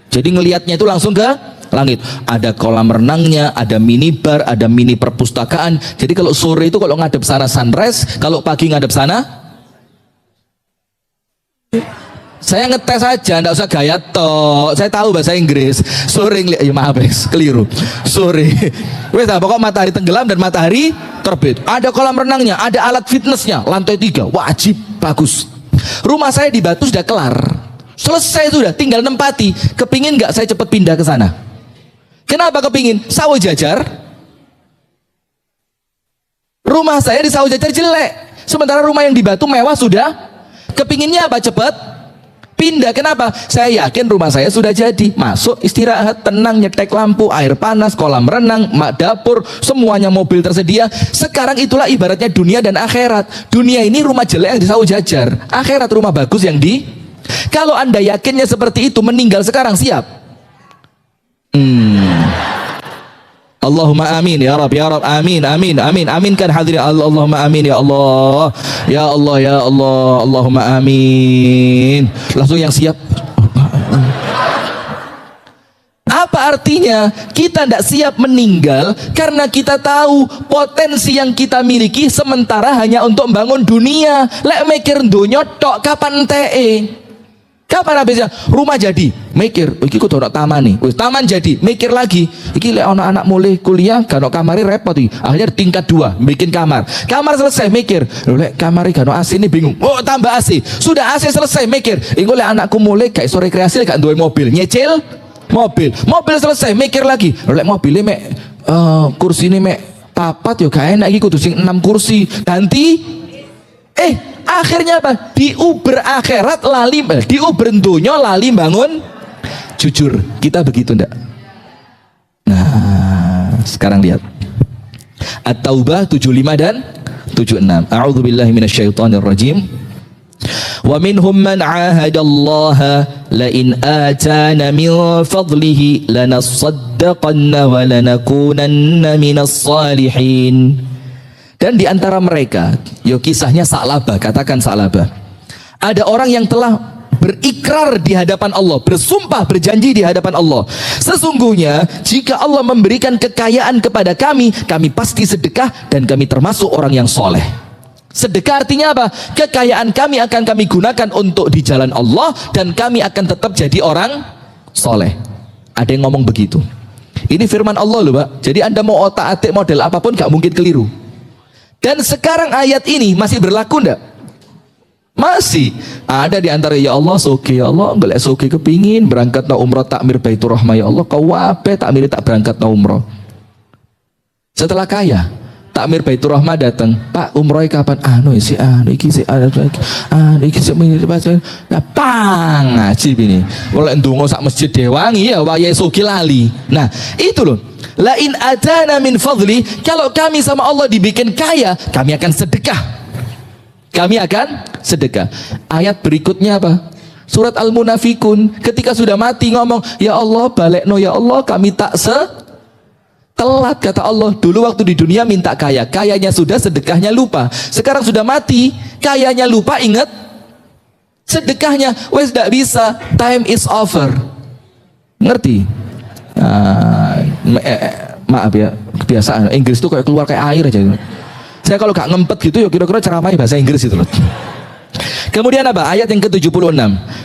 Jadi ngelihatnya itu langsung ke langit. Ada kolam renangnya, ada minibar, ada mini perpustakaan. Jadi kalau sore itu kalau ngadep sana sunrise, kalau pagi ngadep sana, saya ngetes aja, enggak usah gaya toh. Saya tahu bahasa Inggris. Sore ngelihat, ya maaf keliru. Sore. Wes pokok matahari tenggelam dan matahari terbit. Ada kolam renangnya, ada alat fitnessnya, lantai 3, wajib, bagus. Rumah saya di Batu sudah kelar. Selesai sudah, tinggal nempati. Kepingin nggak saya cepat pindah ke sana? Kenapa kepingin? Sawu Jajar. Rumah saya di Sawu Jajar jelek. Sementara rumah yang di Batu mewah sudah. Kepinginnya apa? Cepat pindah. Kenapa? Saya yakin rumah saya sudah jadi. Masuk, istirahat, tenang, nyetek lampu, air panas, kolam renang, dapur, semuanya mobil tersedia. Sekarang itulah ibaratnya dunia dan akhirat. Dunia ini rumah jelek yang di Sawu Jajar. Akhirat rumah bagus yang di. Kalau Anda yakinnya seperti itu, meninggal sekarang siap? Allahumma amin ya Rabb, ya Rabb, amin, amin, amin, aminkan hadirin. Allahumma amin ya Allah, ya Allah, ya Allah, Allahumma amin. Langsung yang siap. Apa artinya? Kita tidak siap meninggal karena kita tahu potensi yang kita miliki sementara hanya untuk membangun dunia. Lek mikir dunia tok kapan TE? Kapan habisnya? Rumah jadi, mikir, iki kudu ono taman nih. Wis taman jadi, mikir lagi. Iki lek ono anak mulai kuliah, gak ono kamare repot iki. Akhirnya tingkat 2, bikin kamar. Kamar selesai, mikir, lho lek kamare gak ono AC ini bingung. Oh, tambah AC. Sudah AC selesai, mikir. Iku lek anakku mulai gak iso rekreasi, gak duwe mobil, nyicil mobil. Mobil selesai, mikir lagi. Lho lek mobilnya mek kursi ini mek papat yo gak enak iki kudu sing 6 kursi. Ganti akhirnya apa? Di Uber akhirat lali, di Uber dunia lali bangun. Jujur, kita begitu ndak? Nah, sekarang lihat. At-Taubah 75 dan 76. A'udzubillahi minasyaitonirrajim. Wa minhum man 'ahadallaha la in atana min fadlihi lanasaddaqanna wa lanakunanna minas salihin. Dan di antara mereka, kisahnya Sa'labah, katakan Sa'labah. Ada orang yang telah berikrar di hadapan Allah, bersumpah, berjanji di hadapan Allah. Sesungguhnya jika Allah memberikan kekayaan kepada kami, kami pasti sedekah dan kami termasuk orang yang soleh. Sedekah artinya apa? Kekayaan kami akan kami gunakan untuk di jalan Allah dan kami akan tetap jadi orang soleh. Ada yang ngomong begitu. Ini firman Allah loh Pak. Jadi Anda mau otak-atik model apapun gak mungkin keliru. Dan sekarang ayat ini masih berlaku enggak? Masih. Ada di antara ya Allah soge ya Allah, golek soge kepingin berangkat na umroh takmir Baitur Rahmah ya Allah, kau wape takmir tak berangkat na umroh. Setelah kaya, takmir Baitur Rahmah datang, Pak umrohnya kapan? Iki pang ngaji ini. Oleh ndonga sak masjid dewangi ya wayahe soge lali. Nah, itu loh. La in atana min fadli, kalau kami sama Allah dibikin kaya, kami akan sedekah. Kami akan sedekah. Ayat berikutnya apa? Surat Al-Munafikun, ketika sudah mati ngomong, ya Allah balekno ya Allah, kami tak telat, kata Allah. Dulu waktu di dunia minta kaya, kayanya sudah, sedekahnya lupa. Sekarang sudah mati, kayanya lupa ingat sedekahnya. Wes tidak bisa, time is over. Ngerti? Maaf ya, kebiasaan Inggris tuh kayak keluar kayak air aja. Saya kalau gak ngempet gitu ya kira-kira ceramahnya bahasa Inggris itu loh. Kemudian apa? Ayat yang ke-76.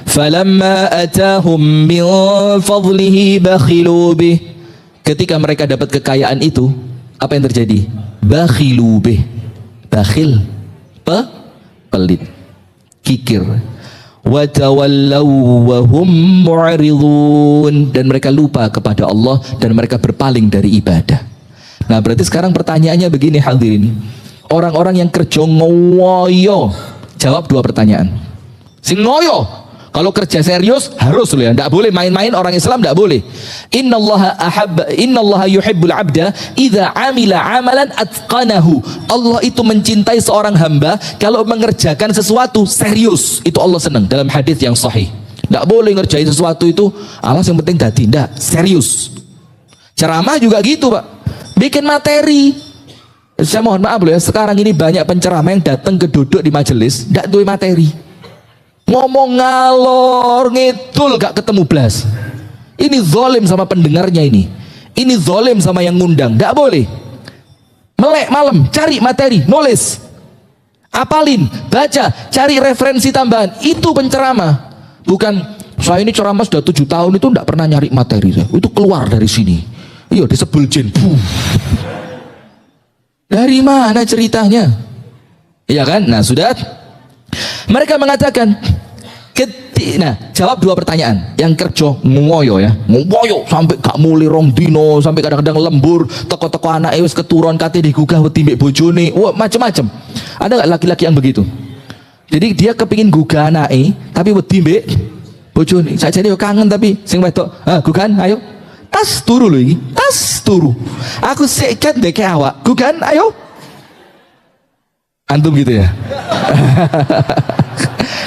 Falamma atahum min fadlihi bakhilu bih. Ketika mereka dapat kekayaan itu, apa yang terjadi? Bakhilu bih. Bakhil, pelit, kikir. Wa tawallaw wa hum mu'ridun, dan mereka lupa kepada Allah dan mereka berpaling dari ibadah. Nah, berarti sekarang pertanyaannya begini hadirin. Orang-orang yang kerja ngoyo, jawab dua pertanyaan. Sing ngoyo, kalau kerja serius harus loh ya, enggak boleh main-main. Orang Islam enggak boleh. Innallaha yuhibbul 'abda idza 'amila 'amalan atqanahu. Allah itu mencintai seorang hamba kalau mengerjakan sesuatu serius. Itu Allah senang, dalam hadis yang sahih. Enggak boleh ngerjain sesuatu itu alas yang penting dadi, enggak, serius. Ceramah juga gitu, Pak. Bikin materi. Saya mohon maaf loh ya, sekarang ini banyak penceramah yang datang ke duduk di majelis enggak duwe materi. Ngomong ngalor ngidul gak ketemu blas. Ini zalim sama pendengarnya ini. Ini zalim sama yang ngundang. Gak boleh. Melek malam, cari materi, nulis, apalin, baca, cari referensi tambahan. Itu penceramah. Bukan saya ini ceramah sudah 7 tahun itu gak pernah nyari materi. Itu keluar dari sini. Iya disebul jin. Dari mana ceritanya? Iya kan? Nah sudah. Mereka mengatakan, nah jawab dua pertanyaan. Yang kerja ngoyo ya, ngoyo sampai gak muli rong dino, sampai kadang-kadang lembur, teko-teko anak wis keturun kate digugah wedi mbek bojone, wah macam-macam. Ada nggak laki-laki yang begitu? Jadi dia kepingin gugah anake, tapi wedi mbek bojone. Sajane yo kangen tapi sing wedok, gugan, ayo. Tas turu lho iki, tas turu. Aku sekat deke awak, gugan, ayo. Antum gitu ya?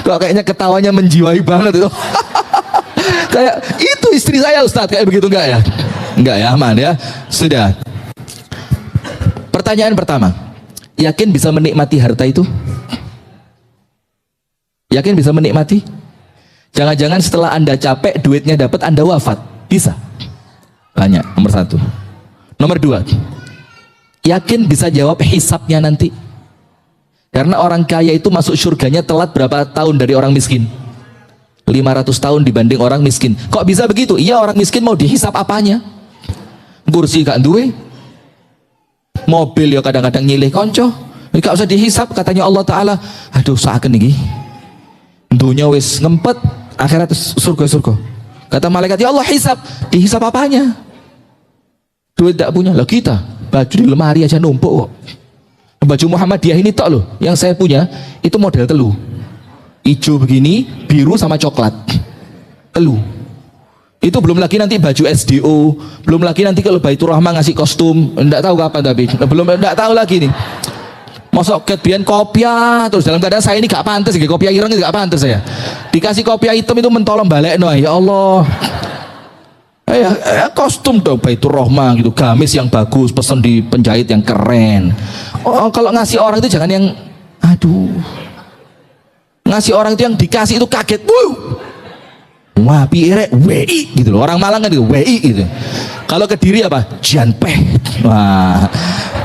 Kok kayaknya ketawanya menjiwai banget itu. Kayak itu istri saya Ustadz, kayak begitu enggak ya? Enggak ya, aman ya. Sudah. Pertanyaan pertama, yakin bisa menikmati harta itu? Yakin bisa menikmati? Jangan-jangan setelah Anda capek duitnya dapat Anda wafat? Bisa? Banyak. Nomor satu. Nomor dua, yakin bisa jawab hisabnya nanti? Karena orang kaya itu masuk surganya telat berapa tahun dari orang miskin? 500 tahun dibanding orang miskin. Kok bisa begitu? Iya, orang miskin mau dihisap apanya? Kursi gak duwe, mobil ya kadang-kadang nyilih konco, gak usah dihisap katanya Allah Ta'ala. Aduh seakan nih dunia wis ngempet, akhirat surga. Kata malaikat, ya Allah hisap. Dihisap apanya? Duit tak punya. Lah kita baju di lemari aja numpuk kok. Baju Muhammadiyah ini tok loh yang saya punya, itu model telu, hijau begini, biru sama coklat, telu. Itu belum lagi nanti baju SDO, belum lagi nanti kalau Baitur Rahmah ngasih kostum, enggak tahu kapan tapi enggak tahu lagi nih. Masuk kebian kopiah terus dalam keadaan saya ini gak pantas, kopiah ireng itu gak pantas saya. Dikasih kopiah hitam itu mentolong balik no, ya Allah. Kostum dong Baitur Rahmah gitu, gamis yang bagus, pesen di penjahit yang keren. Oh, kalau ngasih orang itu jangan yang aduh. Ngasih orang itu yang dikasih itu kaget. Wah, pirek WI gitu loh. Orang Malang kan gitu, WI gitu. Kalau Kediri apa? Janpeh. Wah.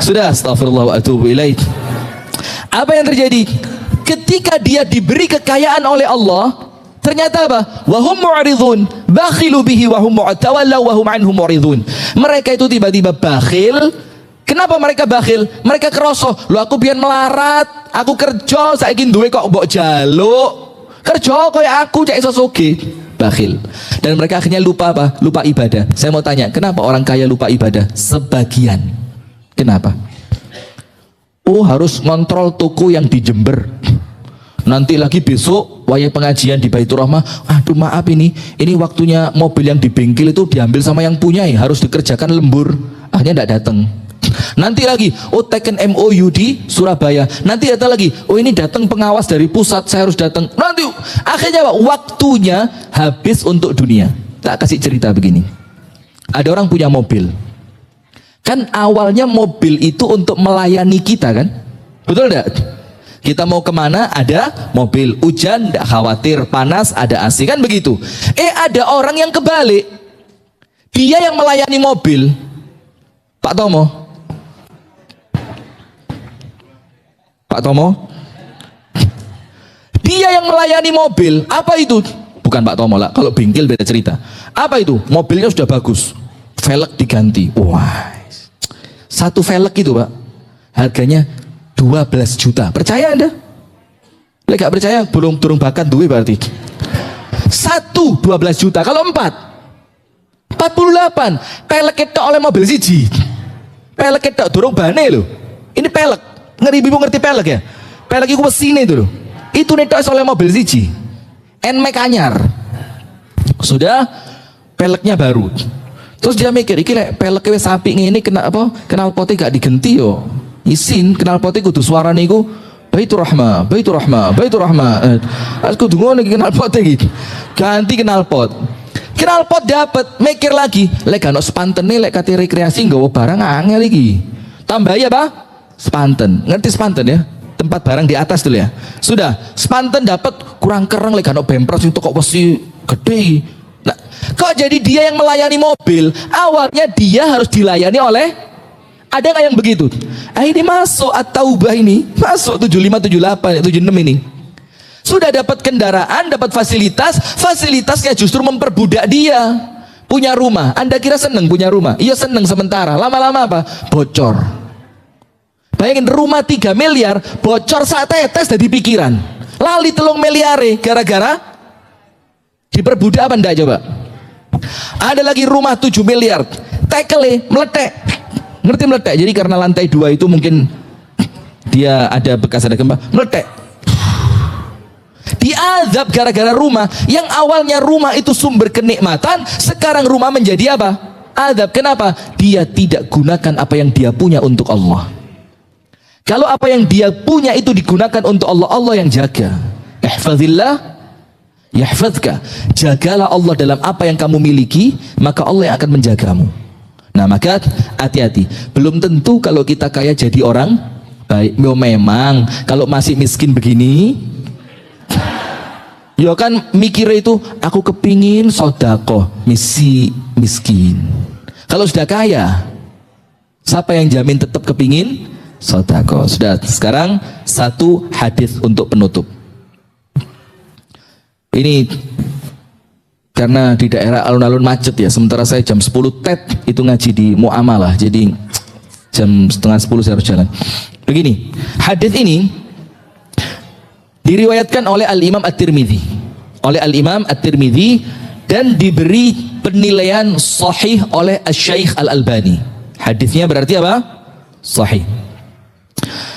Sudah, astagfirullah wa atubu ilaih. Apa yang terjadi? Ketika dia diberi kekayaan oleh Allah, ternyata apa? Wahum mu'ridun, bakhilu bihi wahum mu'tawallaw wahum anhum mu'ridun. Mereka itu tiba-tiba bakhil. Kenapa mereka bakhil? Mereka kerosoh. Loh aku biar melarat, aku kerja, saiki duwe kok mbok jaluk. Kerja kayak aku cek iso sugih. Bakhil. Dan mereka akhirnya lupa apa? Lupa ibadah. Saya mau tanya, kenapa orang kaya lupa ibadah? Sebagian. Kenapa? Oh, harus ngontrol toko yang di Jember. Nanti lagi besok wayah pengajian di Baitur Rahmah. Aduh maaf ini waktunya mobil yang di bengkel itu diambil sama yang punya, harus dikerjakan lembur. Akhirnya tidak datang. Nanti lagi, oh teken MOU di Surabaya. Nanti datang lagi, oh ini datang pengawas dari pusat, saya harus datang. Nanti akhirnya apa? Waktunya habis untuk dunia. Tak kasih cerita begini. Ada orang punya mobil. Kan awalnya mobil itu untuk melayani kita kan? Betul enggak? Kita mau kemana ada mobil, hujan tidak khawatir, panas ada AC, kan begitu. Ada orang yang kebalik, dia yang melayani mobil. Pak Tomo, dia yang melayani mobil. Apa itu? Bukan Pak Tomo lah, kalau bengkel beda cerita. Apa itu? Mobilnya sudah bagus, velg diganti. Wah, satu velg itu Pak harganya 12 juta. Percaya Anda? Lek gak percaya belum turun bahkan duit berarti. 12 juta. Kalau 4 48. Pelek ketok oleh mobil siji. Pelek ketok durung bane lho. Ini pelek. Ngerti pelek ya? Pelek iku mesine itu lho. Itu netok oleh mobil siji. Nmax anyar. Sudah peleknya baru. Terus dia mikir, iki lek pelek wis apik ngene kena apa? Kenal potnya gak digenti yo. Isin kenal potnya kudu suarane iku Baitur Rahmah. Aku kudu ngono iki kenal pot iki. Ganti kenal pot. Kenal pot dapat, mikir lagi. Lek ana spantene lek kate rekreasi nggawa barang angel iki. Tambahi apa? Spanten. Ngerti spanten ya? Tempat barang di atas dulu ya. Sudah, spanten dapat kurang kereng lek ana bempros itu kok wesi gede. Nah, kok jadi dia yang melayani mobil? Awalnya dia harus dilayani oleh ada nggak yang begitu? Ini masuk At-Taubah ini, masuk 75, 78, 76 ini. Sudah dapat kendaraan, dapat fasilitasnya justru memperbudak dia. Punya rumah, Anda kira seneng punya rumah? Iya seneng sementara, lama-lama apa? Bocor. Bayangin rumah 3 miliar, bocor saat tetes dari pikiran. Lali 3 miliar gara-gara diperbudak apa enggak coba? Ada lagi rumah 7 miliar, tekele meletek. Ngerti meletek? Jadi karena lantai 2 itu mungkin dia ada bekas ada gempa, meletek. Diazab gara-gara rumah yang awalnya rumah itu sumber kenikmatan, sekarang rumah menjadi apa? Azab. Kenapa? Dia tidak gunakan apa yang dia punya untuk Allah. Kalau apa yang dia punya itu digunakan untuk Allah, Allah yang jaga. Ihfazillah yahfazka. Jagalah Allah dalam apa yang kamu miliki, maka Allah yang akan menjagamu. Nah, maka hati-hati. Belum tentu kalau kita kaya jadi orang baik. Memang kalau masih miskin begini, ya kan mikirnya itu aku kepingin sodako misi miskin. Kalau sudah kaya, siapa yang jamin tetap kepingin sodako? Sudah. Sekarang satu hadis untuk penutup. Ini karena di daerah alun-alun macet ya, sementara saya jam 10 TET itu ngaji di Muamalah, jadi jam setengah 10 saya harus jalan. Begini, hadis ini diriwayatkan oleh Al-Imam At-Tirmidzi dan diberi penilaian sahih oleh Asy-Syaikh Al-Albani. Hadisnya berarti apa? Sahih.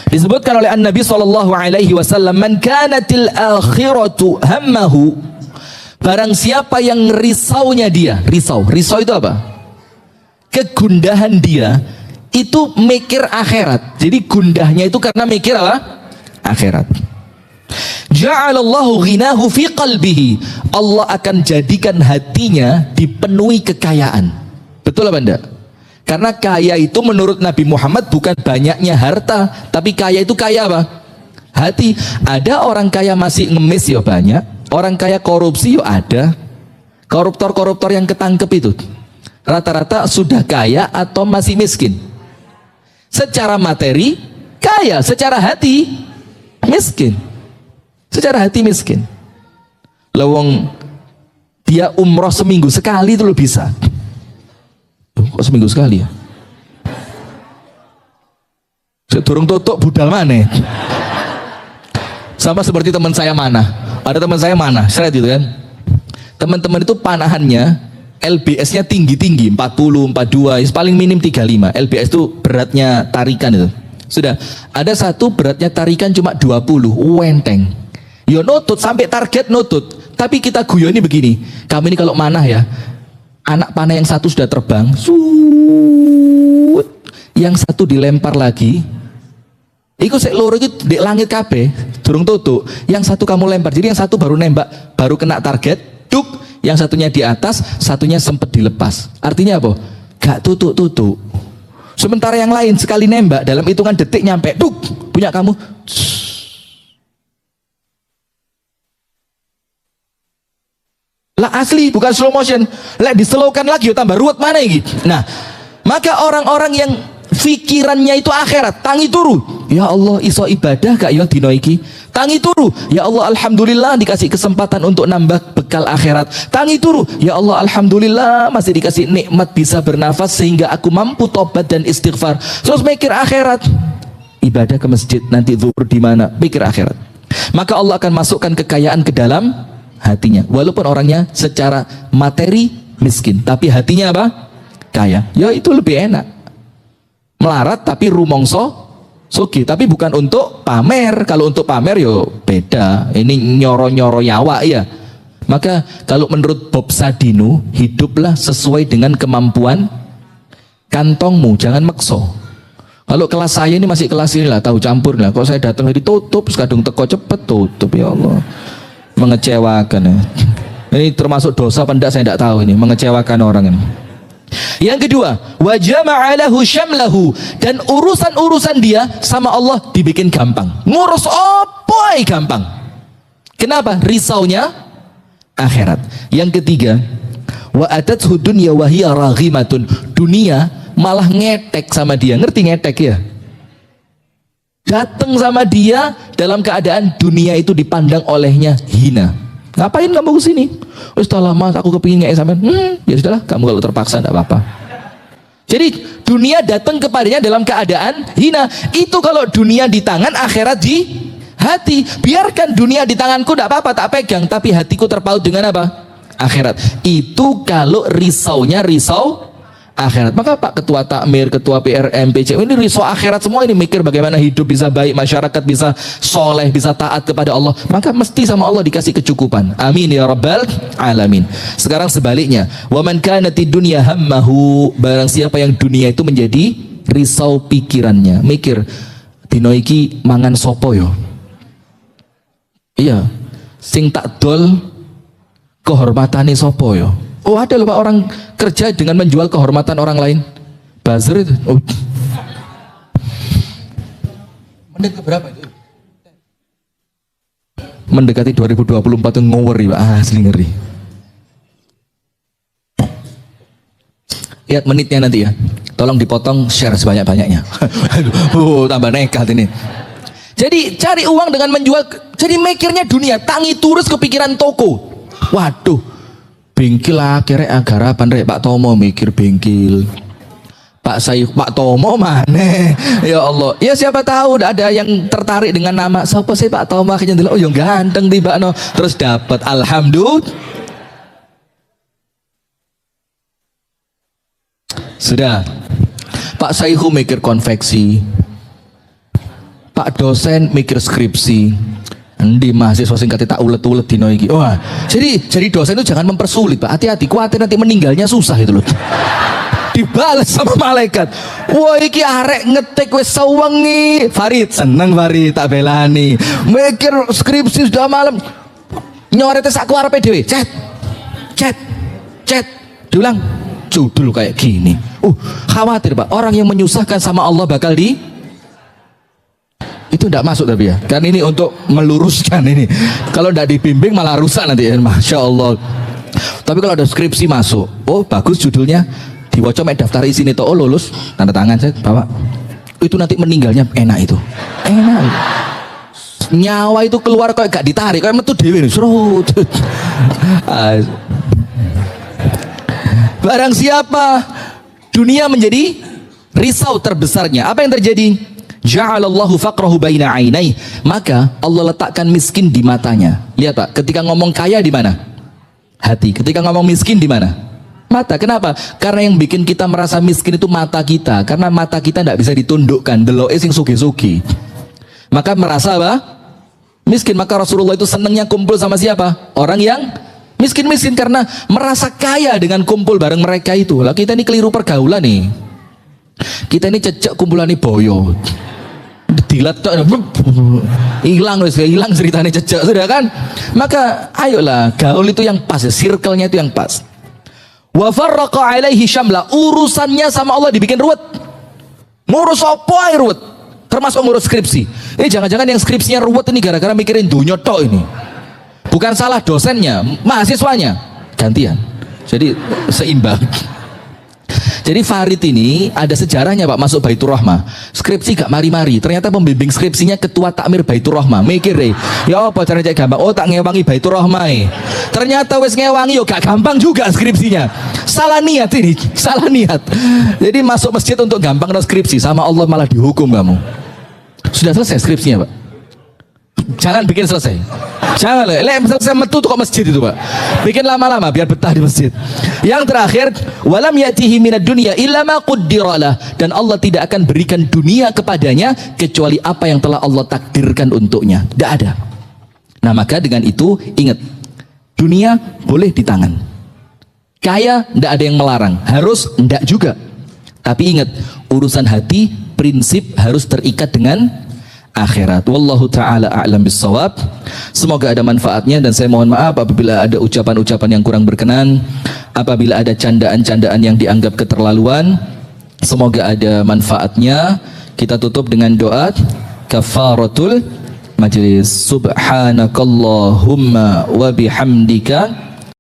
Disebutkan oleh An-Nabi SAW, man kanatil akhiratu hammahu. Barang siapa yang risaunya dia, risau itu apa? Kegundahan dia itu mikir akhirat. Jadi gundahnya itu karena mikir apa? Akhirat. Ja'alallahu ghinahu fi qalbihi. Allah akan jadikan hatinya dipenuhi kekayaan. Betul apa enggak? Karena kaya itu menurut Nabi Muhammad bukan banyaknya harta, tapi kaya itu kaya apa? Hati. Ada orang kaya masih ngemis ya banyak. Orang kaya korupsi yuk ada. Koruptor-koruptor yang ketangkep itu rata-rata sudah kaya atau masih miskin. Secara materi kaya, secara hati miskin. Secara hati miskin. Lawang dia umroh seminggu sekali itu lo bisa. Kok seminggu sekali ya? Saya durung tutup budal mana? Sama seperti teman saya mana? Ada teman saya mana? Seret itu kan. Teman-teman itu panahannya LBS-nya tinggi-tinggi, 40, 42, paling minim 35. LBS itu beratnya tarikan itu. Sudah, ada satu beratnya tarikan cuma 20, wenteng. Yo nutut sampai target nutut. Tapi kita guyoni begini, kami ini kalau manah ya, anak panah yang satu sudah terbang, yang satu dilempar lagi. Iku sik loro iki di langit kabeh, durung tutuk. Yang satu kamu lempar. Jadi yang satu baru nembak, baru kena target, duk. Yang satunya di atas, satunya sempat dilepas. Artinya apa? Gak tutuk-tutuk. Sementara yang lain sekali nembak dalam hitungan detik nyampe, duk. Punya kamu Lah asli bukan slow motion. Lah dislowkan lagi tambah ruwet mana iki. Nah, maka orang-orang yang pikirannya itu akhirat, tangi turu. Ya Allah, iso ibadah gak ya dino iki? Tangi turu. Ya Allah, alhamdulillah dikasih kesempatan untuk nambah bekal akhirat. Tangi turu. Ya Allah, alhamdulillah masih dikasih nikmat bisa bernafas sehingga aku mampu tobat dan istighfar. Terus mikir akhirat. Ibadah ke masjid nanti zuhur di mana? Mikir akhirat. Maka Allah akan masukkan kekayaan ke dalam hatinya. Walaupun orangnya secara materi miskin, tapi hatinya apa? Kaya. Ya itu lebih enak. Melarat tapi rumongso sugih, tapi bukan untuk pamer. Kalau untuk pamer yo beda, ini nyoro-nyoro nyawa ya. Maka kalau menurut Bob Sadino, hiduplah sesuai dengan kemampuan kantongmu, jangan makso. Kalau kelas saya ini masih kelas ini lah, tahu campur lah. Kok saya datang hari tutup, kadung teko cepet tutup, ya Allah, mengecewakan ya. Ini termasuk dosa pendak, saya tidak tahu ini, mengecewakan orang ini. Yang kedua, wa jama'alahu syamlahu, dan urusan-urusan dia sama Allah dibikin gampang. Ngurus apa gampang. Kenapa? Risaunya akhirat. Yang ketiga, wa atathu dunya wa hiya raghimatun, dunia malah ngetek sama dia. Ngerti ngetek ya? Datang sama dia dalam keadaan dunia itu dipandang olehnya hina. Ngapain kamu kesini? Wis lama aku kepingin nggak sampean. Ya sudahlah, kamu kalau terpaksa tidak apa-apa. Jadi dunia datang kepadanya dalam keadaan hina. Itu kalau dunia di tangan, akhirat di hati. Biarkan dunia di tanganku tidak apa-apa, tak pegang, tapi hatiku terpaut dengan apa? Akhirat. Itu kalau risaunya risau akhirat. Maka Pak Ketua Takmir, Ketua PRM, PC ini risau akhirat semua, ini mikir bagaimana hidup bisa baik, masyarakat bisa soleh, bisa taat kepada Allah. Maka mesti sama Allah dikasih kecukupan. Amin ya rabbal alamin. Sekarang sebaliknya, wa man kanatid dunya hammahu, barang siapa yang dunia itu menjadi risau pikirannya, mikir dino iki mangan sopo yo. Iya, sing tak dol kehormatane sopo yo. Oh ada loh Pak, orang kerja dengan menjual kehormatan orang lain. Buzzer itu. Oh. Menit ke berapa itu? Mendekati 2024 itu ngeri Pak, asli ngeri. Lihat menitnya nanti ya. Tolong dipotong, share sebanyak-banyaknya. Tambah nekat ini. Jadi cari uang dengan menjual, jadi mikirnya dunia, tangi turus kepikiran toko. Waduh. Bengkel akhirnya agarapan rek Pak Tomo mikir bengkel. Pak Tomo mana? Ya Allah. Ya siapa tahu ada yang tertarik dengan nama. Siapa sih Pak Tomo, akhirnya dulu, oh yang ganteng tiba no. Terus dapat, alhamdulillah. Sudah. Pak Saihu mikir konveksi. Pak dosen mikir skripsi. Di mahasiswa singkat tak ulet-ulet dino iki. Wah, jadi dosen itu jangan mempersulit Pak. Hati-hati, khawatir nanti meninggalnya susah itu loh. Dibalas sama malaikat. Wah, iki arek ngetik wis sewengi. Farid, seneng Farid, tak belani. Mikir skripsi sudah malam. Nyorete sak arepe dhewe. Chat. Diulang. Judul kayak gini. Khawatir Pak, orang yang menyusahkan sama Allah bakal itu tidak masuk tapi ya, kan ini untuk meluruskan ini. Kalau tidak dibimbing malah rusak nanti ya, Masya Allah. Tapi kalau ada skripsi masuk, oh bagus judulnya, diwaca daftar isi itu, oh lulus, tanda tangan saya bawa. Itu nanti meninggalnya enak itu, enak. Nyawa itu keluar kayak gak ditarik, kayak metu dewi nih, serut. Barang siapa dunia menjadi risau terbesarnya, apa yang terjadi? Ja'alallahu faqrahu baina ainai, maka Allah letakkan miskin di matanya. Lihat Pak, ketika ngomong kaya di mana? Hati. Ketika ngomong miskin di mana? Mata. Kenapa? Karena yang bikin kita merasa miskin itu mata kita. Karena mata kita tidak bisa ditundukkan, deloke sing sugi-sugi. Maka merasa apa? Miskin. Maka Rasulullah itu senangnya kumpul sama siapa? Orang yang miskin-miskin, karena merasa kaya dengan kumpul bareng mereka itu. Lah kita ini keliru pergaulan nih. Kita ini cecek kumpulan ini boyo. Dilat hilang ceritanya cecek sudah kan. Maka ayolah gaul itu yang pas, circle-nya itu yang pas. Wa farraqa alaihi syamla, urusannya sama Allah dibikin ruwet. Ngurus apa ruwet? Termasuk ngurus skripsi. Ini jangan-jangan yang skripsinya ruwet ini gara-gara mikirin dunia tok ini. Bukan salah dosennya, mahasiswanya. gantian. Jadi seimbang. Jadi Farid ini ada sejarahnya Pak, masuk Baitur Rahmah. Skripsi gak mari-mari. Ternyata pembimbing skripsinya ketua takmir Baitur Rahmah. Mikir deh, ya apa caranya cek gampang? Oh tak ngewangi Baitur Rahmah. Ternyata wes ngewangi yo gak gampang juga skripsinya. Salah niat ini, salah niat. Jadi masuk masjid untuk gampang skripsi, sama Allah malah dihukum kamu. Sudah selesai skripsinya Pak. Jangan bikin selesai. Jangan selesai metu kok masjid itu Pak. Bikin lama-lama biar betah di masjid. Yang terakhir, walam yatihi minad dunya illa ma qaddaralah, dan Allah tidak akan berikan dunia kepadanya kecuali apa yang telah Allah takdirkan untuknya. Tidak ada. Nah maka dengan itu ingat, dunia boleh di tangan. Kaya tidak ada yang melarang, harus tidak juga. Tapi ingat, urusan hati, prinsip harus terikat dengan akhirat. Wallahu ta'ala a'lam bissawab. Semoga ada manfaatnya, dan saya mohon maaf apabila ada ucapan-ucapan yang kurang berkenan, apabila ada candaan-candaan yang dianggap keterlaluan. Semoga ada manfaatnya. Kita tutup dengan doa kafaratul majlis. Subhanakallahumma wa bihamdika